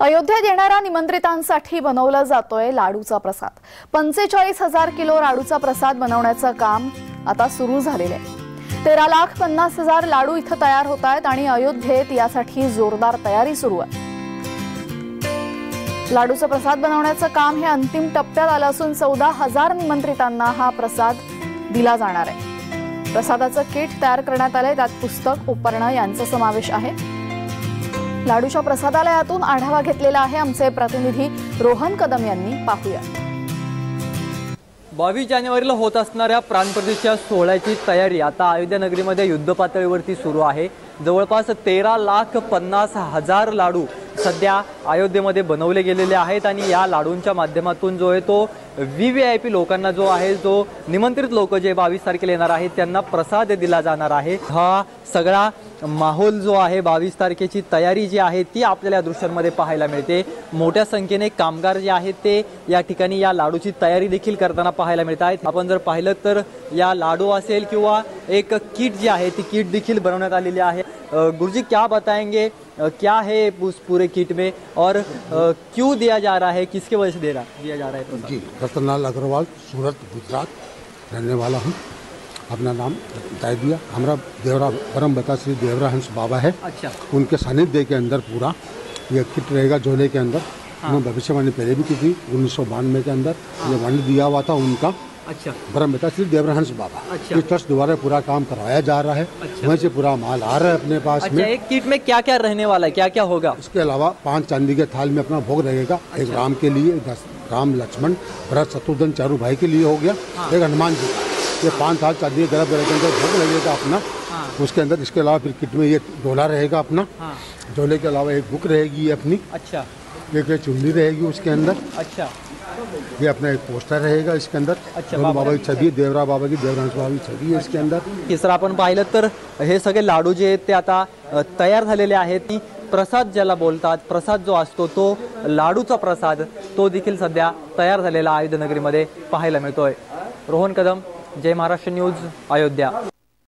अयोध्येत येणाऱ्या निमंत्रितांसाठी बनवला जातोय लाडूचा प्रसाद। 45,000 किलो लाडूचा प्रसाद बनवण्याचं काम आता सुरू झालेलं आहे। 13,50,000 लाडू इथं तयार होत आहेत आणि अयोध्येत यासाठी जोरदार तयारी सुरू आहे। लाडूचा प्रसाद बनवण्याचं काम हे अंतिम टप्प्यात आलं असून 14,000 निमंत्रितांना हा प्रसाद दिला जाणार आहे। प्रसादाचं किट तयार करण्यात आलंय, त्यात पुस्तक, उपकरणं यांचा समावेश आहे। लाडूच्या प्रसादालयातून आढावा घेतलेला आहे आमचे प्रतिनिधी रोहन कदम यांनी। पाहूया। 22 जानेवारीला होत असणाऱ्या प्राणप्रतिष्ठा सोहळ्याची तयारी आता अयोध्या नगरीमध्ये युद्धपातळीवरती सुरू आहे। जवळपास 13,50,000 लाडू सध्या अयोध्येमध्ये बनवले गेलेले आहेत आणि या लाडूंच्या माध्यमातून जो आहे तो VVIP लोकांना जो आहे, जो निमंत्रित लोक जे 22 तारखेला येणार आहेत त्यांना प्रसाद दिला जाणार आहे। हा सगळा माहोल जो आहे, 22 तारखेची तयारी जी आहे ती आपल्याला दृश्यांमध्ये पाहायला मिळते। मोठ्या संख्येने कामगार जे आहेत ते या ठिकाणी या लाडूची तयारी देखील करताना पाहायला मिळत आहेत। आपण जर पाहिलं तर या लाडू असेल किंवा एक किट जी आहे ती किट देखील बनवण्यात आलेली आहे। गुरुजी, क्या बताएंगे, क्या है उस पूरे किट में और क्यों दिया जा रहा है, किसके वजह से दिया जा रहा है? जी, रतनलाल अग्रवाल, सूरत, गुजरात रहने वाला हूँ। अपना नाम बता दिया। हमारा देवरा परम बता श्री देवरा हंस बाबा है। अच्छा। उनके सानिध्य के अंदर पूरा ये किट रहेगा झोले के अंदर। उन्होंने भविष्यवाणी पहले भी की थी 1992 के अंदर। ये वाणी दिया हुआ था उनका। अच्छा। परम पिता श्री देवरहंस बाबा। अच्छा। इस ट्रस्ट द्वारा पूरा काम करवाया जा रहा है। अच्छा। वहीं से पूरा माल आ रहा है अपने पास। अच्छा, एक किट में क्या क्या रहने वाला है, क्या क्या होगा? इसके अलावा 5 चांदी के थाल में अपना भोग रहेगा। अच्छा। एक राम के लिए, 10 राम, लक्ष्मण, भरत, शत्रुघ्न चारों भाई के लिए हो गया। एक हनुमान जी का। ये 5 थाल चांदी के गर्भ के अंदर भोग लगेगा अपना। उसके अंदर इसके अलावा फिर किट में ये डोला रहेगा अपना। डोले के अलावा एक बुक रहेगी अपनी। अच्छा। एक चुन्नी रहेगी उसके अंदर। अच्छा। ये अपना एक पोस्टर रहेगा इसके अंदर। अच्छा। बाबा की छवि, देवरा बाबा की, देवरहंस बाबा की छवि है इसके अंदर। तिसरा आपण पाहिलं तर हे सगळे लाडू जे आहेत ते आता तयार झालेले आहेत। प्रसाद ज्याला बोलतात, प्रसाद जो असतो तो लाडूचा प्रसाद तो देखील सध्या तयार झालेला अयोध्या नगरीमध्ये पाहायला मिळतोय। रोहन कदम, जय महाराष्ट्र न्यूज, अयोध्या।